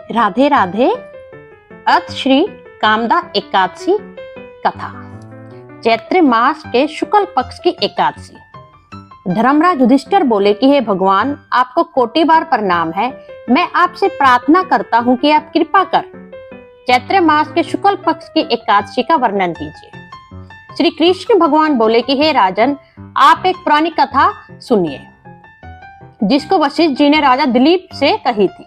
राधे राधे। अथ श्री कामदा एकादशी कथा। चैत्र मास के शुक्ल पक्ष की एकादशी। धर्मराज युधिष्ठिर बोले कि हे भगवान, आपको कोटि बार प्रणाम है। मैं आपसे प्रार्थना करता हूँ कि आप कृपा कर चैत्र मास के शुक्ल पक्ष की एकादशी का वर्णन कीजिए। श्री कृष्ण भगवान बोले कि हे राजन, आप एक पुरानी कथा सुनिए जिसको वशिष्ठ जी ने राजा दिलीप से कही थी।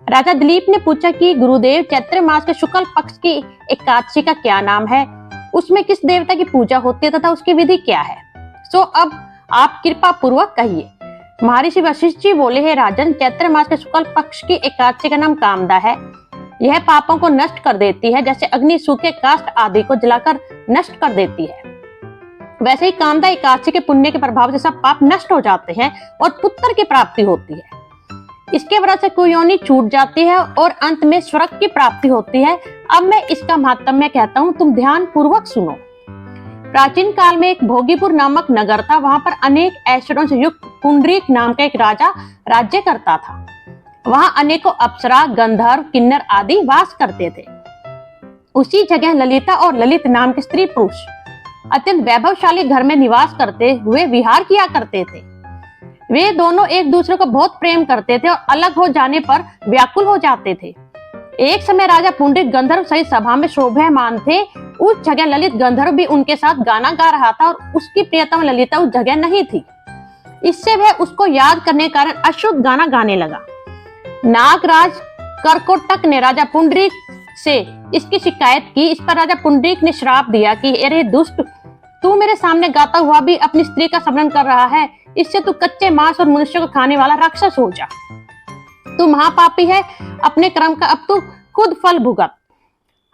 राजा दिलीप ने पूछा कि गुरुदेव, चैत्र मास के शुक्ल पक्ष की एकादशी का क्या नाम है, उसमें किस देवता की पूजा होती है तथा उसकी विधि क्या है। सो अब आप कृपा पूर्वक कहिए। महर्षि वशिष्ठ जी बोले, हे राजन, चैत्र मास के शुक्ल पक्ष की एकादशी का नाम कामदा है। यह पापों को नष्ट कर देती है, जैसे अग्नि सूखे काष्ठ आदि को जलाकर नष्ट कर देती है। वैसे ही कामदा एकादशी के पुण्य के प्रभाव से सब पाप नष्ट हो जाते हैं और पुत्र की प्राप्ति होती है। इसके व्रत से कुयोनि छूट जाती है और अंत में स्वर्ग की प्राप्ति होती है। अब मैं इसका महात्म्य कहता हूँ, तुम ध्यान पूर्वक सुनो। प्राचीन काल में एक भोगीपुर नामक नगर था। वहां पर अनेक ऐश्वर्यों से युक्त पुंडरीक नाम का एक राजा राज्य करता था। वहां अनेकों अप्सरा, गंधर्व, किन्नर आदि वास करते थे। उसी जगह ललिता और ललित नाम के स्त्री पुरुष अत्यंत वैभवशाली घर में निवास करते हुए विहार किया करते थे। वे दोनों एक दूसरे को बहुत प्रेम करते थे और अलग हो जाने पर व्याकुल हो जाते थे। एक समय राजा पुंडरीक गंधर्व सहित सभा में शोभायमान थे। उस जगह ललित गंधर्व भी उनके साथ गाना गा रहा था और उसकी प्रियतम ललिता उस जगह नहीं थी। इससे वह उसको याद करने के कारण अशुद्ध गाना गाने लगा। नागराज करकोटक ने राजा पुंडरीक से इसकी शिकायत की। इस पर राजा पुंडरीक ने श्राप दिया कि अरे दुष्ट, तू मेरे सामने गाता हुआ भी अपनी स्त्री का स्मरण कर रहा है। इससे तू कच्चे मांस और मनुष्य को खाने वाला राक्षस हो जा। तू महापापी है, अपने कर्म का अब तू खुद फल भुगत।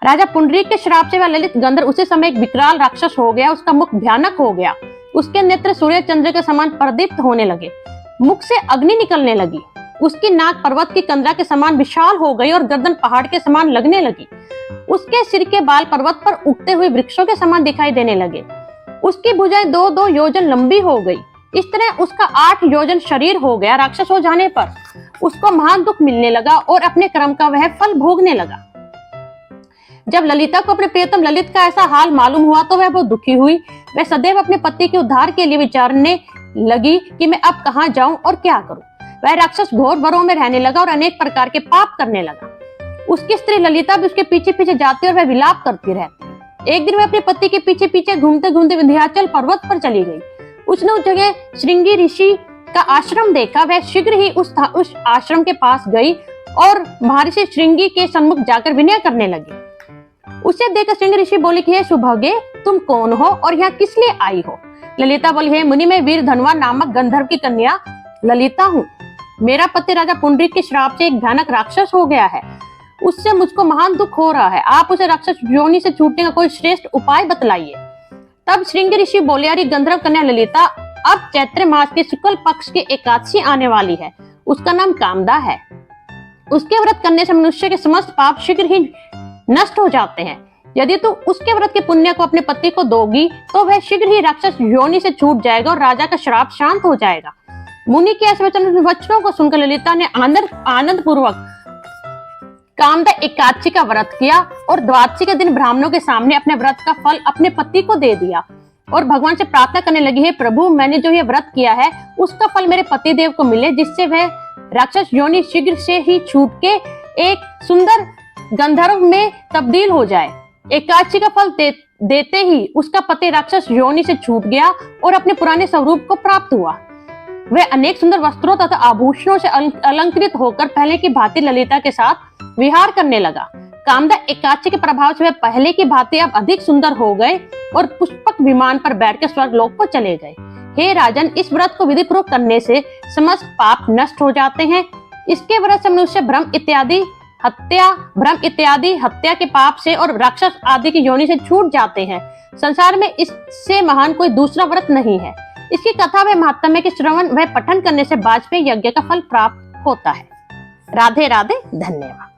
राजा पुंडरीक के श्राप से वह ललित गंधर्व उसी समय एक विकराल राक्षस हो गया। उसका मुख भयानक हो गया। उसके नेत्र सूर्य चंद्र के समान प्रदीप्त होने लगे। मुख से अग्नि निकलने लगी। उसकी नाक पर्वत की कंदरा के समान विशाल हो गई और गर्दन पहाड़ के समान लगने लगी। उसके सिर के बाल पर्वत पर उगते हुए वृक्षों के समान दिखाई देने लगे। उसकी भुजाएं 2-2 योजन लंबी हो गई। इस तरह उसका 8 योजन शरीर हो गया। राक्षस हो जाने पर उसको महान दुख मिलने लगा और अपने कर्म का वह फल भोगने लगा। जब ललिता को अपने प्रियतम ललित का ऐसा हाल मालूम हुआ तो वह बहुत दुखी हुई। वह सदैव अपने पति के उद्धार के लिए विचारने लगी कि मैं अब कहाँ जाऊं और क्या करूं। वह राक्षस घोर वरों में रहने लगा और अनेक प्रकार के पाप करने लगा। उसकी स्त्री ललिता भी उसके पीछे पीछे जाती और वह विलाप करती रहती। एक दिन वह अपने पति के पीछे पीछे घूमते घूमते विंध्याचल पर्वत पर चली गई। उसने उस जगह श्रृंगी ऋषि का आश्रम देखा। वह शीघ्र ही उस आश्रम के पास गई और महर्षि श्रृंगी के सम्मुख जाकर विनय करने लगी। उसे देखकर श्रृंगी ऋषि बोले कि हे सुभागे, तुम कौन हो और यहाँ किस लिए आई हो। ललिता बोली, हे मुनि, मैं वीर धनवा नामक गंधर्व की कन्या ललिता हूँ। मेरा पति राजा पुंडरीक के श्राप से एक भयानक राक्षस हो गया है। उससे मुझको महान दुख हो रहा है। आप उसे राक्षस योनि से छूटने का कोई श्रेष्ठ उपाय बतलाइए। तब श्रृंगी ऋषि बोले, अरे गंधर्व कन्या ललिता, अब चैत्र मास के शुक्ल पक्ष की एकादशी आने वाली है। उसका नाम कामदा है। उसके व्रत करने से मनुष्य के समस्त पाप शीघ्र ही नष्ट हो जाते हैं। यदि तू उसके व्रत के पुण्य को अपने पति को दोगी तो वह शीघ्र ही राक्षस योनि से छूट जाएगा और राजा का श्राप शांत हो जाएगा। मुनि के ऐसे वचनों को सुनकर ललिता ने आनंद पूर्वक कामदा एकादशी का व्रत किया और द्वादशी के दिन ब्राह्मणों के सामने अपने व्रत का फल अपने पति को दे दिया और भगवान से प्रार्थना करने लगी, हे प्रभु, मैंने जो ये व्रत किया है उसका फल मेरे पति देव को मिले, जिससे वह राक्षस योनि शीघ्र से ही छूट के एक सुंदर गंधर्व में तब्दील हो जाए। एकादशी का फल देते ही उसका पति राक्षस योनि से छूट गया और अपने पुराने स्वरूप को प्राप्त हुआ। वह अनेक सुंदर वस्त्रों तथा आभूषणों से अलंकृत होकर पहले की भांति ललिता के साथ विहार करने लगा। कामदा एकादशी के प्रभाव से वह पहले की भांति अब अधिक सुंदर हो गए और पुष्पक विमान पर बैठकर स्वर्गलोक को चले गए। हे राजन, इस व्रत को विधि पूर्वक करने से समस्त पाप नष्ट हो जाते हैं। इसके व्रत से मनुष्य भ्रम इत्यादि हत्या के पाप से और राक्षस आदि की योनि से छूट जाते हैं। संसार में इससे महान कोई दूसरा व्रत नहीं है। इसकी कथा व महात्म्य के श्रवण व पठन करने से वाजपेयी यज्ञ का फल प्राप्त होता है। राधे राधे, धन्यवाद।